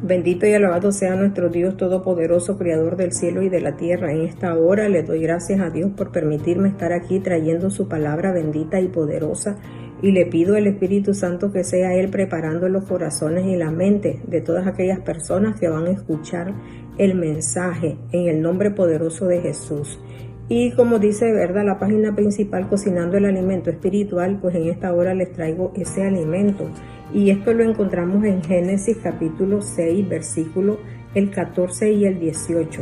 Bendito y alabado sea nuestro Dios Todopoderoso, Creador del cielo y de la tierra. En esta hora le doy gracias a Dios por permitirme estar aquí trayendo su palabra bendita y poderosa. Y le pido al Espíritu Santo que sea Él preparando los corazones y la mente de todas aquellas personas que van a escuchar el mensaje en el nombre poderoso de Jesús. Y como dice, ¿verdad?, la página principal, Cocinando el Alimento Espiritual, pues en esta hora les traigo ese alimento. Y esto lo encontramos en Génesis capítulo 6, versículo el 14 y el 18.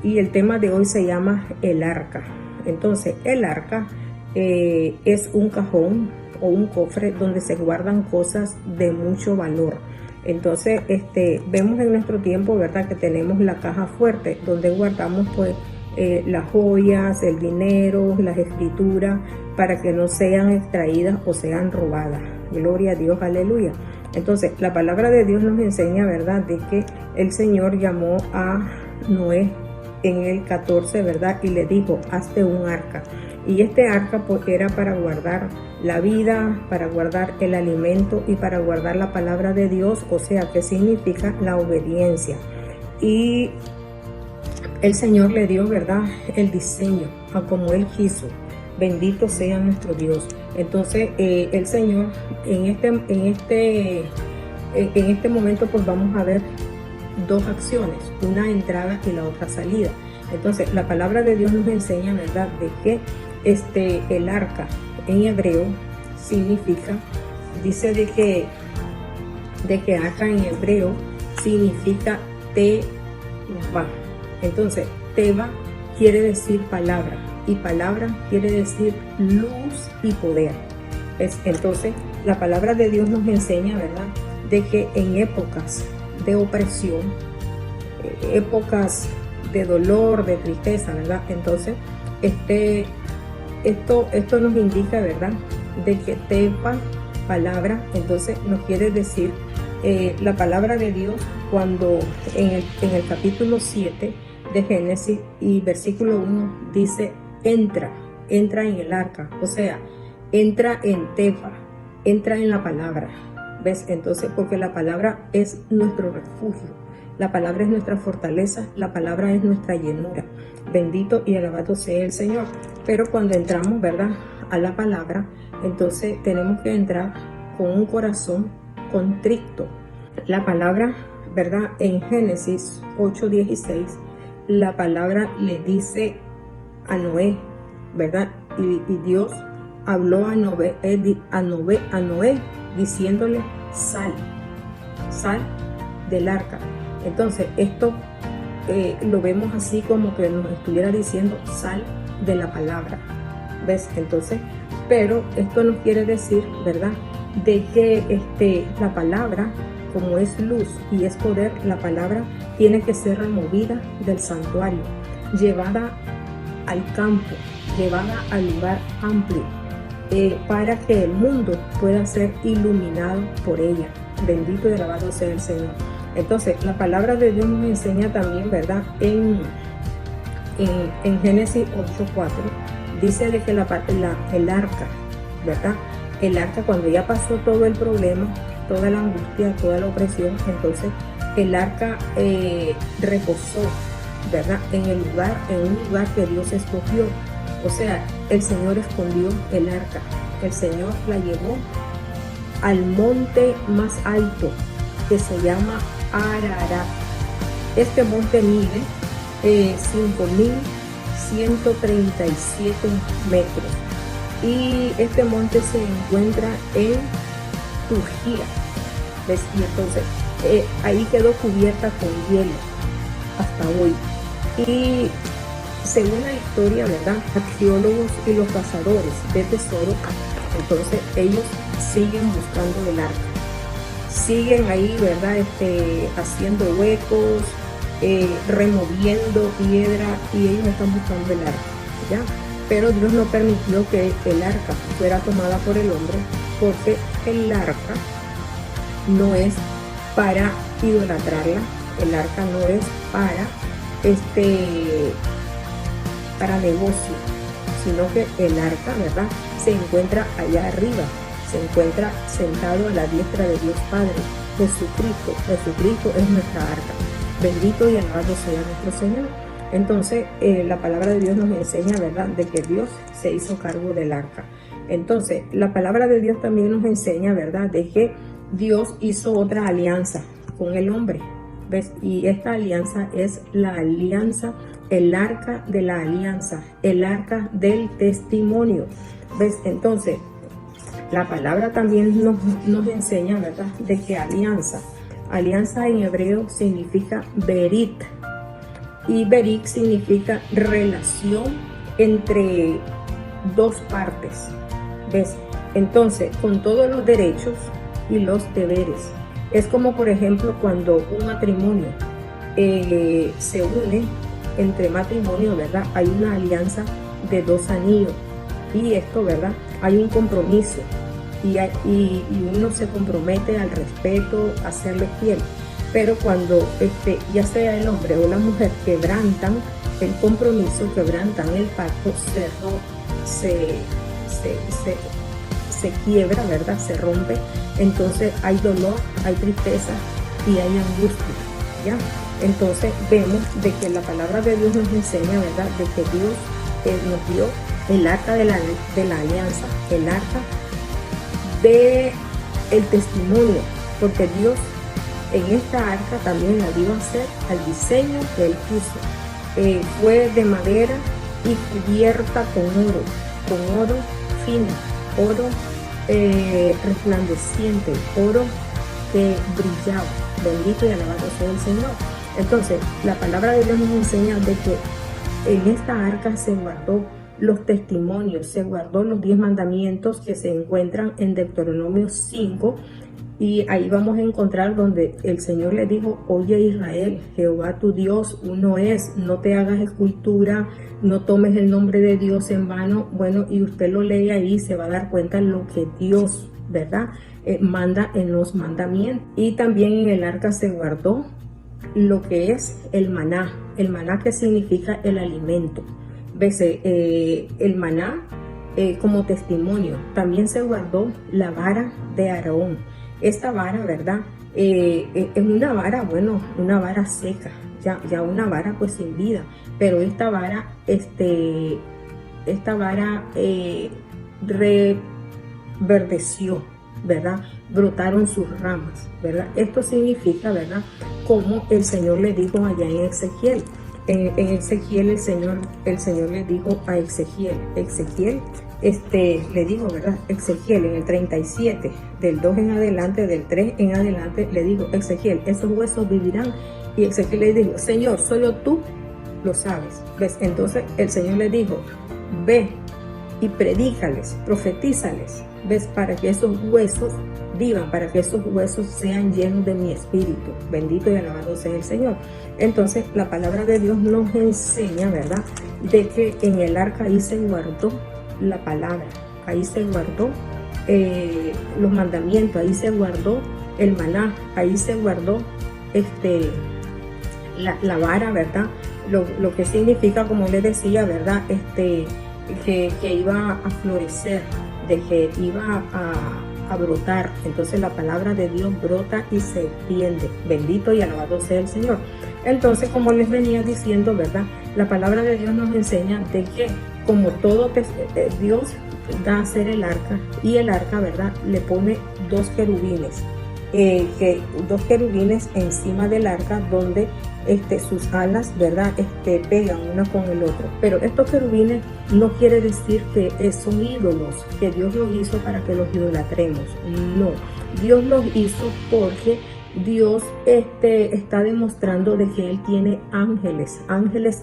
Y el tema de hoy se llama el arca. Entonces, el arca es un cajón o un cofre donde se guardan cosas de mucho valor. Entonces, vemos en nuestro tiempo, ¿verdad?, que tenemos la caja fuerte donde guardamos pues las joyas, el dinero, las escrituras, para que no sean extraídas o sean robadas. Gloria a Dios, aleluya. Entonces, la palabra de Dios nos enseña, ¿verdad?, de que el Señor llamó a Noé en el 14, ¿verdad?, y le dijo, hazte un arca. Y este arca pues era para guardar la vida, para guardar el alimento y para guardar la palabra de Dios, o sea, que significa la obediencia. Y el Señor le dio, ¿verdad?, el diseño a como Él quiso. Bendito sea nuestro Dios. Entonces, el Señor, en este momento, pues vamos a ver dos acciones, una entrada y la otra salida. Entonces, la palabra de Dios nos enseña, ¿verdad?, de que el arca en hebreo significa, dice de que arca en hebreo significa teva. Entonces, teva quiere decir palabra, y palabra quiere decir luz y poder. Entonces, la palabra de Dios nos enseña, ¿verdad?, de que en épocas de opresión, épocas de dolor, de tristeza, ¿verdad? Entonces, esto nos indica, ¿verdad?, de que teva, palabra, entonces nos quiere decir la palabra de Dios cuando en el capítulo 7 de Génesis y versículo 1 dice, entra en el arca, o sea, entra en teva, entra en la palabra. ¿Ves? Entonces, porque la palabra es nuestro refugio, la palabra es nuestra fortaleza, la palabra es nuestra llenura. Bendito y alabado sea el Señor. Pero cuando entramos, ¿verdad?, a la palabra, entonces tenemos que entrar con un corazón contrito. La palabra, ¿verdad?, en Génesis 8:16, la palabra le dice a Noé, ¿verdad?, y Dios habló a Noé diciéndole, sal del arca. Entonces, esto lo vemos así como que nos estuviera diciendo, sal de la palabra. ¿Ves? Entonces, pero esto no quiere decir, ¿verdad?, de que la palabra, como es luz y es poder, la palabra tiene que ser removida del santuario, llevada al campo, llevada al lugar amplio, para que el mundo pueda ser iluminado por ella. Bendito y alabado sea el Señor. Entonces, la palabra de Dios nos enseña también, ¿verdad?, en Génesis 8:4, dice de que el arca, ¿verdad?, el arca, cuando ya pasó todo el problema, toda la angustia, toda la opresión, entonces el arca reposó, ¿verdad?, en un lugar que Dios escogió. O sea, el Señor escondió el arca, el Señor la llevó al monte más alto, que se llama Ararat. Este monte mide 5.137 metros. Y este monte se encuentra en Turquía. ¿Ves? Y entonces ahí quedó cubierta con hielo hasta hoy. Y según la historia, ¿verdad?, arqueólogos y los cazadores de tesoros, entonces ellos siguen buscando el arca. Siguen ahí, ¿verdad?, haciendo huecos, removiendo piedra, y ellos están buscando el arca, ¿ya? Pero Dios no permitió que el arca fuera tomada por el hombre, porque el arca no es para idolatrarla, el arca no es para negocio, sino que el arca, ¿verdad?, se encuentra allá arriba, se encuentra sentado a la diestra de Dios Padre. Jesucristo es nuestra arca. Bendito y alabado sea nuestro Señor. Entonces, la palabra de Dios nos enseña, ¿verdad?, de que Dios se hizo cargo del arca. Entonces, la palabra de Dios también nos enseña, ¿verdad?, de que Dios hizo otra alianza con el hombre. ¿Ves? Y esta alianza es la alianza, el arca de la alianza, el arca del testimonio. ¿Ves? Entonces, la palabra también nos enseña, ¿verdad?, de que alianza en hebreo significa berit. Y berit significa relación entre dos partes. ¿Ves? Entonces, con todos los derechos y los deberes. Es como, por ejemplo, cuando un matrimonio se une, entre matrimonio, ¿verdad?, hay una alianza de 2 anillos. Y esto, ¿verdad?, hay un compromiso. Y uno se compromete al respeto, a serle fiel. Pero cuando ya sea el hombre o la mujer quebrantan el compromiso, quebrantan el pacto, se quiebra, ¿verdad?, se rompe. Entonces hay dolor, hay tristeza y hay angustia, ¿ya? Entonces vemos de que la palabra de Dios nos enseña, ¿verdad?, de que Dios nos dio el arca de la alianza, el arca de el testimonio, porque Dios en esta arca también la dio a hacer al diseño que Él puso. Fue de madera y cubierta con oro fino, oro resplandeciente, oro que brillaba. Bendito y alabado sea el Señor. Entonces, la palabra de Dios nos enseña de que en esta arca se guardó los testimonios, se guardó los 10 mandamientos que se encuentran en Deuteronomio 5. Y ahí vamos a encontrar donde el Señor le dijo: oye Israel, Jehová tu Dios uno es, no te hagas escultura, no tomes el nombre de Dios en vano. Bueno, y usted lo lee ahí, se va a dar cuenta de lo que Dios, ¿verdad?, manda en los mandamientos. Y también en el arca se guardó lo que es el maná que significa el alimento. ¿Ves? El maná como testimonio. También se guardó la vara de Aarón. Esta vara, ¿verdad?, es una vara, bueno, una vara seca, ya una vara pues sin vida, pero esta vara reverdeció, ¿verdad?, brotaron sus ramas, ¿verdad? Esto significa, ¿verdad?, como el Señor le dijo allá en Ezequiel. En Ezequiel el Señor le dijo a Ezequiel, le digo, ¿verdad?, Ezequiel en el 37, del 2 en adelante, del 3 en adelante, le digo: Ezequiel, esos huesos vivirán. Y Ezequiel le dijo: Señor, solo tú lo sabes. ¿Ves? Entonces el Señor le dijo: ve y predícales, profetízales, ¿ves?, para que esos huesos vivan, para que esos huesos sean llenos de mi espíritu. Bendito y alabado sea el Señor. Entonces la palabra de Dios nos enseña, ¿verdad?, de que en el arca ahí se guardó la palabra, ahí se guardó los mandamientos, ahí se guardó el maná, ahí se guardó la vara, ¿verdad?, lo que significa, como le decía, ¿verdad?, que iba a florecer, de que iba a brotar. Entonces la palabra de Dios brota y se extiende. Bendito y alabado sea el Señor. Entonces, como les venía diciendo, ¿verdad?, la palabra de Dios nos enseña de que como todo Dios da a hacer el arca, y el arca, ¿verdad?, le pone 2 querubines, dos querubines encima del arca, donde sus alas, ¿verdad?, pegan uno con el otro. Pero estos querubines no quiere decir que son ídolos, que Dios los hizo para que los idolatremos. No, Dios los hizo porque Dios está demostrando de que Él tiene ángeles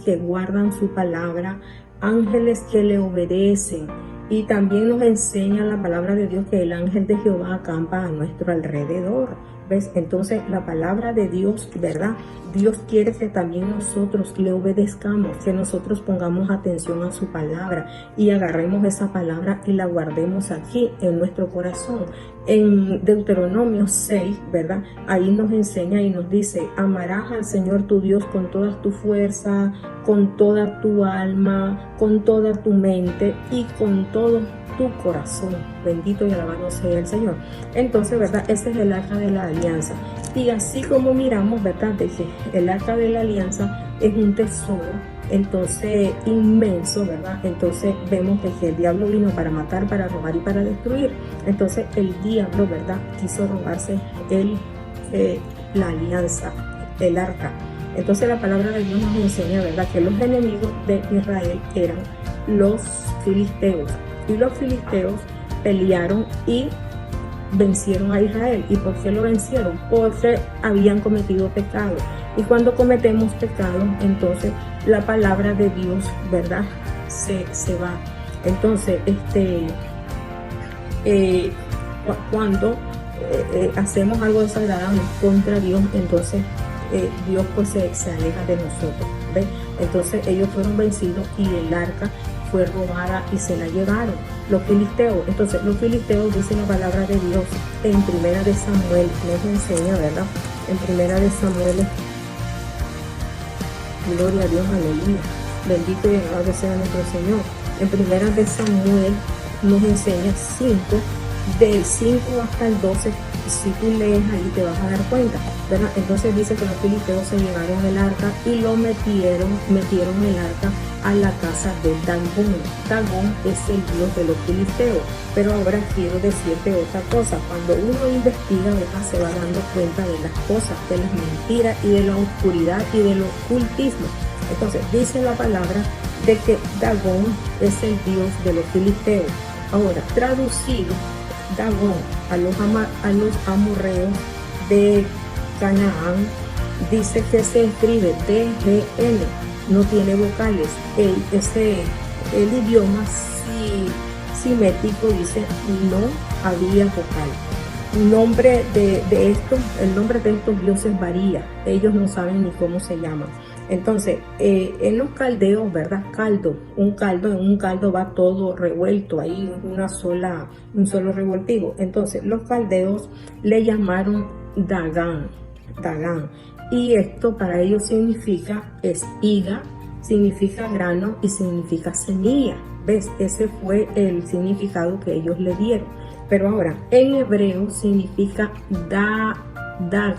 que guardan su palabra, ángeles que le obedecen. Y también nos enseña la palabra de Dios que el ángel de Jehová acampa a nuestro alrededor. ¿Ves? Entonces la palabra de Dios, ¿verdad? Dios quiere que también nosotros le obedezcamos, que nosotros pongamos atención a su palabra y agarremos esa palabra y la guardemos aquí en nuestro corazón. En Deuteronomio 6, ¿verdad? Ahí nos enseña y nos dice: amarás al Señor tu Dios con toda tu fuerza, con toda tu alma, con toda tu mente y con todo tu corazón. Bendito y alabado sea el Señor. Entonces, ¿verdad? Ese es el arca de la alianza. Y así como miramos, ¿verdad? De que el arca de la alianza es un tesoro, entonces inmenso, ¿verdad? Entonces vemos que el diablo vino para matar, para robar y para destruir. Entonces el diablo, ¿verdad? Quiso robarse la alianza, el arca. Entonces la palabra de Dios nos enseña, ¿verdad? Que los enemigos de Israel eran los filisteos. Y los filisteos pelearon y vencieron a Israel. ¿Y por qué lo vencieron? Porque habían cometido pecado. Y cuando cometemos pecado, entonces la palabra de Dios, ¿verdad? Se va. Entonces, cuando hacemos algo desagradable contra Dios, entonces Dios pues se aleja de nosotros. ¿Ves? Entonces ellos fueron vencidos y el arca fue robada y se la llevaron los filisteos. Entonces los filisteos, dice la palabra de Dios en Primera de Samuel, nos enseña, ¿verdad? En Primera de Samuel, gloria a Dios, aleluya, bendito y alabado sea nuestro Señor. En Primera de Samuel nos enseña 5, del 5 hasta el 12. Si tú lees ahí te vas a dar cuenta, ¿verdad? Entonces dice que los filisteos se llevaron el arca y lo metieron el arca a la casa de Dagón. Dagón es el dios de los filisteos. Pero ahora quiero decirte otra cosa. Cuando uno investiga, ¿verdad? Se va dando cuenta de las cosas, de las mentiras y de la oscuridad y del ocultismo. Entonces dice la palabra de que Dagón es el dios de los filisteos. Ahora, traducido, Dagón a los amorreos de Canaán, dice que se escribe D-G-N, no tiene vocales. El idioma simétrico dice no había vocal. El nombre de estos dioses varía, ellos no saben ni cómo se llaman. Entonces, en los caldeos, ¿verdad? Un caldo va todo revuelto, ahí un solo revoltivo. Entonces, los caldeos le llamaron Dagán. Y esto para ellos significa espiga, significa grano y significa semilla. ¿Ves? Ese fue el significado que ellos le dieron. Pero ahora, en hebreo significa dag,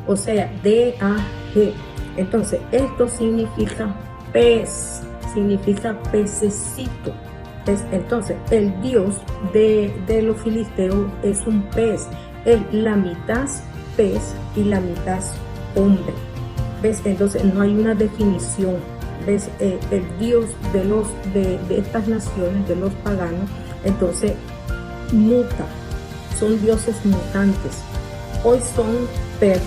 o sea, D-A-G. Entonces, esto significa pez, significa pececito. Entonces, el dios de los filisteos es un pez. La mitad pez y la mitad hombre. ¿Ves? Entonces, no hay una definición. ¿Ves? El dios de estas naciones, de los paganos, entonces muta. Son dioses mutantes. Hoy son perros,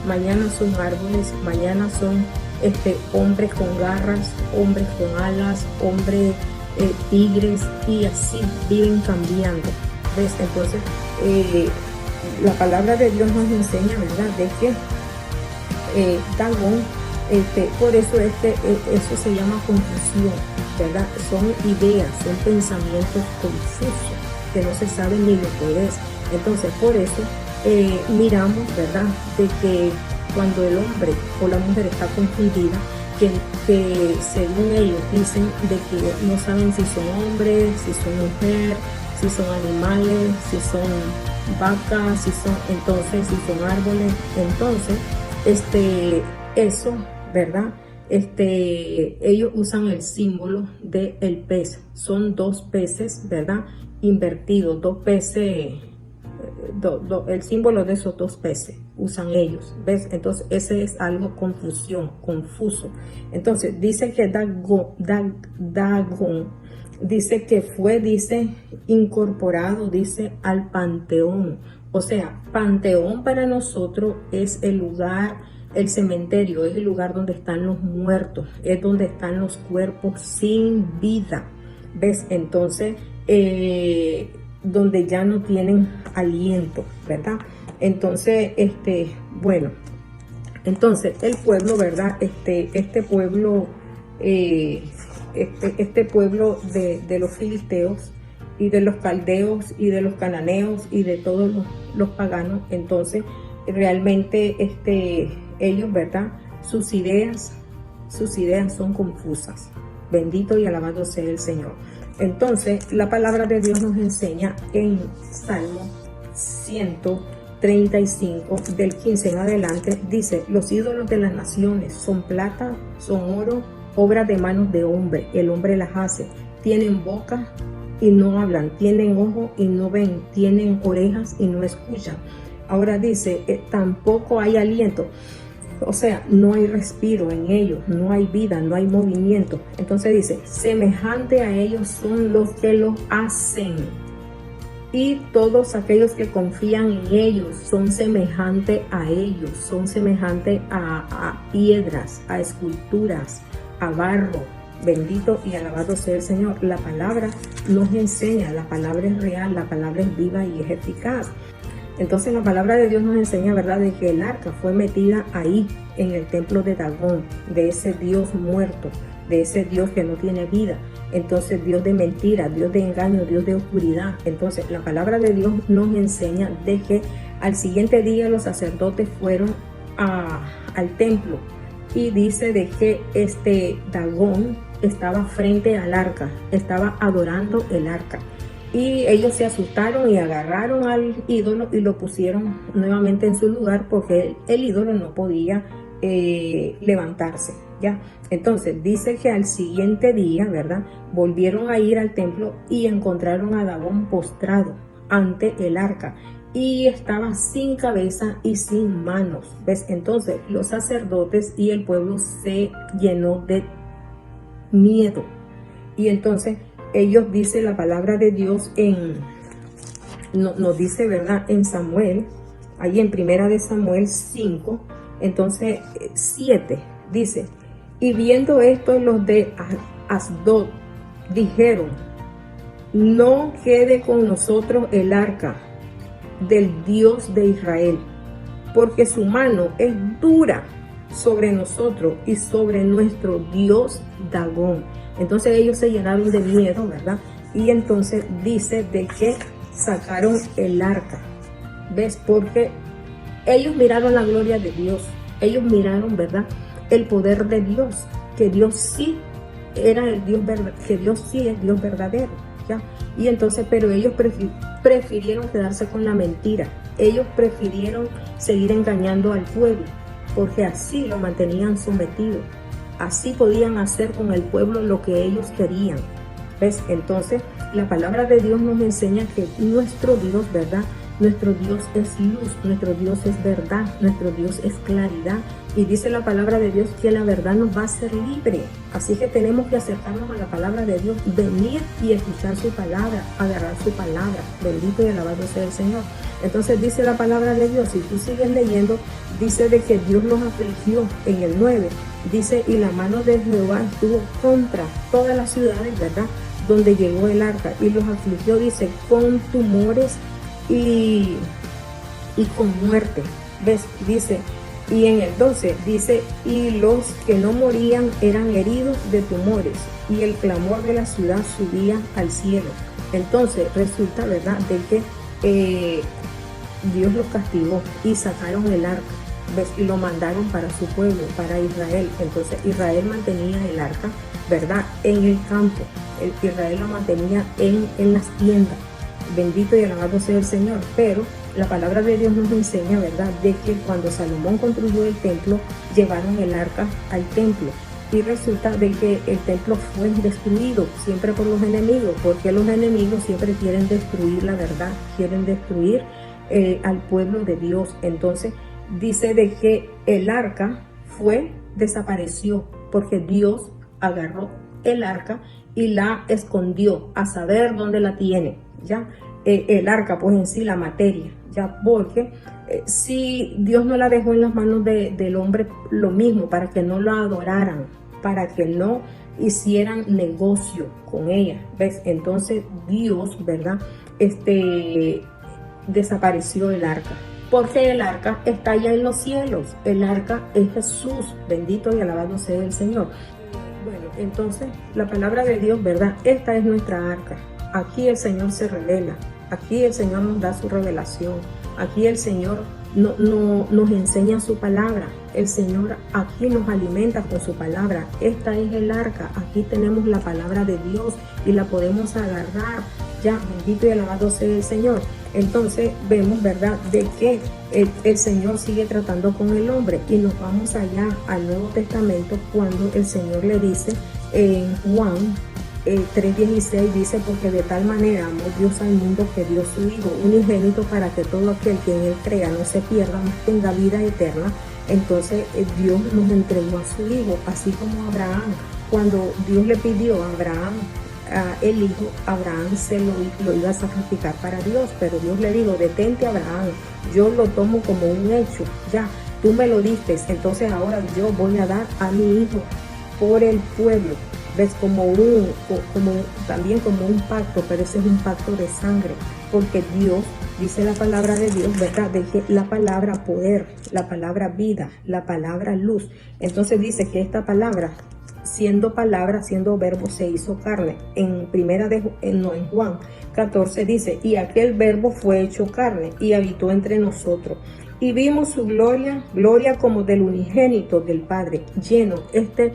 mañana son árboles, mañana son hombres con garras, hombres con alas, hombres tigres, y así viven cambiando. ¿Ves? Entonces la palabra de Dios nos enseña, ¿verdad?, de que Dagón, por eso eso se llama confusión, ¿verdad? Son ideas, son pensamientos confusos que no se sabe ni lo que es. Entonces, por eso miramos, ¿verdad?, de que cuando el hombre o la mujer está confundida, que según ellos dicen de que no saben si son hombres, si son mujeres, si son animales, si son vacas, si son árboles. Entonces, eso, ¿verdad? Ellos usan el símbolo del pez. Son dos peces, ¿verdad?, invertidos, dos peces. El símbolo de esos dos peces usan ellos, ¿ves? Entonces ese es algo confuso. Entonces dice que Dagón dice que fue, incorporado, al panteón. O sea, panteón para nosotros es el lugar, el cementerio, es el lugar donde están los muertos, es donde están los cuerpos sin vida, ¿ves? Entonces donde ya no tienen aliento, ¿verdad? Entonces, bueno, entonces el pueblo, ¿verdad? Este pueblo, este pueblo de los filisteos y de los caldeos y de los cananeos y de todos los paganos, entonces realmente ellos, ¿verdad? Sus ideas son confusas. Bendito y alabado sea el Señor. Entonces, la palabra de Dios nos enseña en Salmo 135, del 15 en adelante, dice: los ídolos de las naciones son plata, son oro, obras de manos de hombre. El hombre las hace. Tienen boca y no hablan, tienen ojos y no ven, tienen orejas y no escuchan. Ahora dice, tampoco hay aliento. O sea, no hay respiro en ellos, no hay vida, no hay movimiento. Entonces dice, semejante a ellos son los que lo hacen. Y todos aquellos que confían en ellos son semejantes a ellos, son semejantes a piedras, a esculturas, a barro. Bendito y alabado sea el Señor. La palabra nos enseña, la palabra es real, la palabra es viva y es eficaz. Entonces la palabra de Dios nos enseña, ¿verdad?, de que el arca fue metida ahí, en el templo de Dagón, de ese Dios muerto, de ese Dios que no tiene vida. Entonces Dios de mentira, Dios de engaño, Dios de oscuridad. Entonces la palabra de Dios nos enseña de que al siguiente día los sacerdotes fueron al templo, y dice de que Dagón estaba frente al arca, estaba adorando el arca. Y ellos se asustaron y agarraron al ídolo y lo pusieron nuevamente en su lugar, porque el ídolo no podía levantarse, ¿ya? Entonces dice que al siguiente día, ¿verdad?, volvieron a ir al templo y encontraron a Dagón postrado ante el arca, y estaba sin cabeza y sin manos. ¿Ves? Entonces los sacerdotes y el pueblo se llenó de miedo. Y entonces ellos, dice la palabra de Dios, nos dice, ¿verdad?, en Samuel, ahí en primera de Samuel 5, entonces 7, dice: y viendo esto, los de Asdod dijeron: no quede con nosotros el arca del Dios de Israel, porque su mano es dura sobre nosotros y sobre nuestro Dios Dagón. Entonces ellos se llenaron de miedo, ¿verdad? Y entonces dice de que sacaron el arca. ¿Ves? Porque ellos miraron la gloria de Dios. Ellos miraron, ¿verdad?, el poder de Dios, que Dios sí era el Dios verdadero, que Dios sí es Dios verdadero, ¿ya? Y entonces, pero ellos prefirieron quedarse con la mentira. Ellos prefirieron seguir engañando al pueblo, porque así lo mantenían sometido. Así podían hacer con el pueblo lo que ellos querían. ¿Ves? Entonces, la palabra de Dios nos enseña que nuestro Dios, ¿verdad?, nuestro Dios es luz, nuestro Dios es verdad, nuestro Dios es claridad. Y dice la palabra de Dios que la verdad nos va a hacer libre. Así que tenemos que acercarnos a la palabra de Dios, venir y escuchar su palabra, agarrar su palabra. Bendito y alabado sea el Señor. Entonces dice la palabra de Dios, si tú sigues leyendo, dice de que Dios los afligió en el 9. Dice, y la mano de Jehová estuvo contra todas las ciudades, ¿verdad?, donde llegó el arca, y los afligió, dice, con tumores y con muerte. ¿Ves? Dice, y en el 12 dice, y los que no morían eran heridos de tumores, y el clamor de la ciudad subía al cielo. Entonces resulta, ¿verdad?, de que Dios los castigó y sacaron el arca. ¿Ves? Y lo mandaron para su pueblo, para Israel. Entonces Israel mantenía el arca, ¿verdad?, en el campo. Israel lo mantenía en las tiendas. Bendito y alabado sea el Señor. Pero la palabra de Dios nos enseña, ¿verdad?, de que cuando Salomón construyó el templo, llevaron el arca al templo. Y resulta de que el templo fue destruido siempre por los enemigos, porque los enemigos siempre quieren destruir la verdad, quieren destruir al pueblo de Dios. Entonces dice de que el arca desapareció, porque Dios agarró el arca y la escondió, a saber dónde la tiene, ¿ya? El arca, pues en sí, la materia, ¿ya? Porque si Dios no la dejó en las manos del hombre, lo mismo, para que no la adoraran, para que no hicieran negocio con ella, ¿ves? Entonces Dios, ¿verdad?, desapareció el arca. porque el arca está allá en los cielos. El arca es Jesús, bendito y alabado sea el Señor. Bueno, entonces la palabra de Dios, ¿verdad? Esta es nuestra arca. Aquí el Señor se revela, aquí el Señor nos da su revelación, aquí el Señor nos enseña su palabra, el Señor aquí nos alimenta con su palabra. Esta es el arca, aquí tenemos la palabra de Dios y la podemos agarrar. Ya, bendito y alabado sea el Señor. Entonces vemos, ¿verdad?, de que el Señor sigue tratando con el hombre, y nos vamos allá al Nuevo Testamento cuando el Señor le dice en Juan 3:16, dice: porque de tal manera amó Dios al mundo que dio su Hijo unigénito para que todo aquel que en él crea no se pierda, mas tenga vida eterna. Entonces Dios nos entregó a su Hijo, así como Abraham, cuando Dios le pidió a Abraham el hijo, Abraham se lo iba a sacrificar para Dios, pero Dios le dijo: detente, Abraham, yo lo tomo como un hecho, ya, tú me lo diste, entonces ahora yo voy a dar a mi hijo por el pueblo. Ves, también como un pacto, pero ese es un pacto de sangre, porque Dios, dice la palabra de Dios, ¿verdad?, de que la palabra poder, la palabra vida, la palabra luz. Entonces dice que esta palabra, siendo verbo, se hizo carne. En Juan 14 dice: y aquel verbo fue hecho carne y habitó entre nosotros, y vimos su gloria como del unigénito del Padre, lleno. Este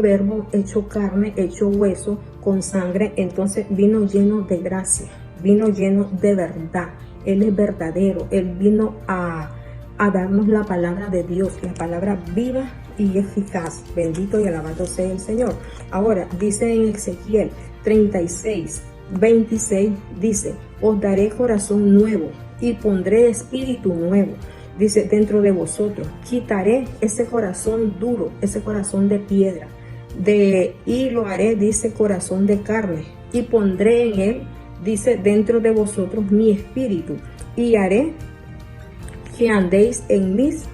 verbo hecho carne, hecho hueso, con sangre, entonces vino lleno de gracia, vino lleno de verdad. Él es verdadero, Él vino a darnos la palabra de Dios, la palabra viva y eficaz. Bendito y alabado sea el Señor. Ahora dice en Ezequiel 36:26, dice: os daré corazón nuevo y pondré espíritu nuevo, dice, dentro de vosotros. Quitaré ese corazón duro, ese corazón de piedra, y lo haré, dice, corazón de carne, y pondré en él, dice, dentro de vosotros mi espíritu, y haré que andéis en mis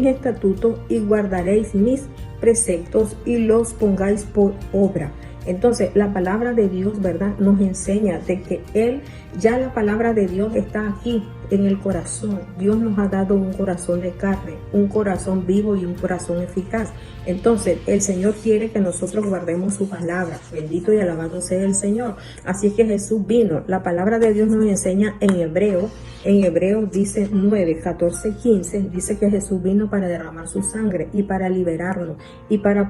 estatutos, y guardaréis mis preceptos y los pongáis por obra. Entonces la palabra de Dios, ¿verdad?, nos enseña de que ya la palabra de Dios está aquí en el corazón. Dios nos ha dado un corazón de carne, un corazón vivo y un corazón eficaz. Entonces el Señor quiere que nosotros guardemos su palabra. Bendito y alabado sea el Señor. Así es que Jesús vino. La palabra de Dios nos enseña en Hebreo dice 9:14-15, dice que Jesús vino para derramar su sangre y para liberarnos y para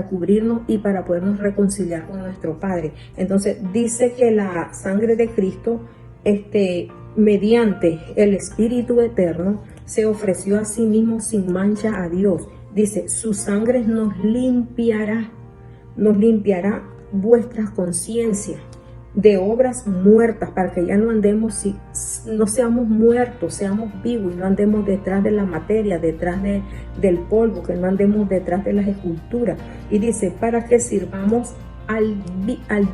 cubrirnos y para podernos reconciliar con nuestro Padre. Entonces dice que la sangre de Cristo, mediante el Espíritu Eterno, se ofreció a sí mismo sin mancha a Dios. Dice: su sangre nos limpiará vuestras conciencias de obras muertas, para que ya no andemos, no seamos muertos, seamos vivos, y no andemos detrás de la materia, detrás del polvo, que no andemos detrás de las esculturas. Y dice: para que sirvamos al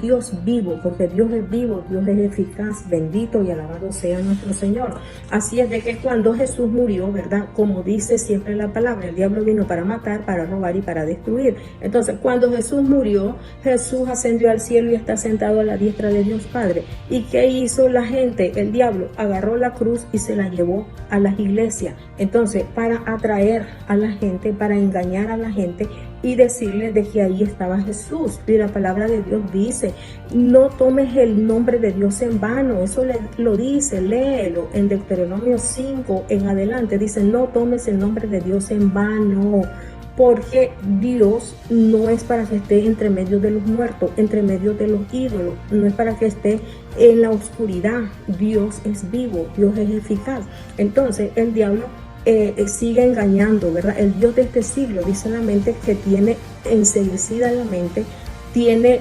Dios vivo, porque Dios es vivo, Dios es eficaz. Bendito y alabado sea nuestro Señor. Así es de que cuando Jesús murió, ¿verdad?, como dice siempre la palabra, el diablo vino para matar, para robar y para destruir. Entonces cuando Jesús murió, Jesús ascendió al cielo y está sentado a la diestra de Dios Padre. ¿Y qué hizo la gente? El diablo agarró la cruz y se la llevó a las iglesias. Entonces, para atraer a la gente, para engañar a la gente y decirles de que ahí estaba Jesús. Y la palabra de Dios dice: no tomes el nombre de Dios en vano. Eso lo dice, léelo en Deuteronomio 5 en adelante. Dice: no tomes el nombre de Dios en vano, porque Dios no es para que esté entre medio de los muertos, entre medio de los ídolos, no es para que esté en la oscuridad. Dios es vivo, Dios es eficaz. Entonces el diablo sigue engañando, ¿verdad? El Dios de este siglo, dice la mente, que tiene enceguecida la mente, tiene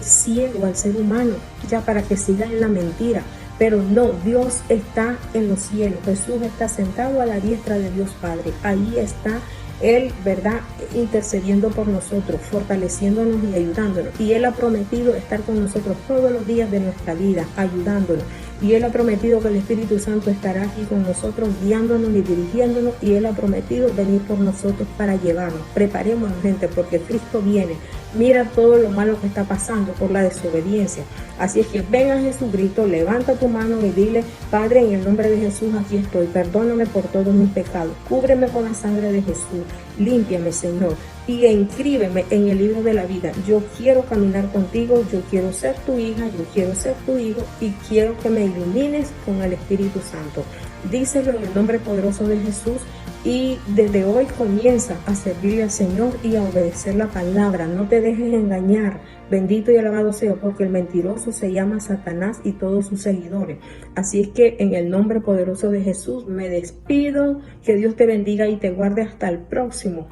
ciego al ser humano, ya, para que siga en la mentira. Pero no, Dios está en los cielos, Jesús está sentado a la diestra de Dios Padre. Ahí está Él, ¿verdad?, intercediendo por nosotros, fortaleciéndonos y ayudándonos. Y Él ha prometido estar con nosotros todos los días de nuestra vida, ayudándonos. Y Él ha prometido que el Espíritu Santo estará aquí con nosotros, guiándonos y dirigiéndonos. Y Él ha prometido venir por nosotros para llevarnos. Preparémonos, gente, porque Cristo viene. Mira todo lo malo que está pasando por la desobediencia. Así es que ven a Jesucristo, levanta tu mano y dile: Padre, en el nombre de Jesús aquí estoy, perdóname por todos mis pecados, cúbreme con la sangre de Jesús, límpiame, Señor, y inscríbeme en el libro de la vida. Yo quiero caminar contigo, yo quiero ser tu hija, yo quiero ser tu hijo, y quiero que me ilumines con el Espíritu Santo. Díselo en el nombre poderoso de Jesús. Y desde hoy comienza a servirle al Señor y a obedecer la palabra. No te dejes engañar. Bendito y alabado sea, porque el mentiroso se llama Satanás y todos sus seguidores. Así es que en el nombre poderoso de Jesús me despido. Que Dios te bendiga y te guarde hasta el próximo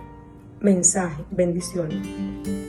mensaje. Bendiciones.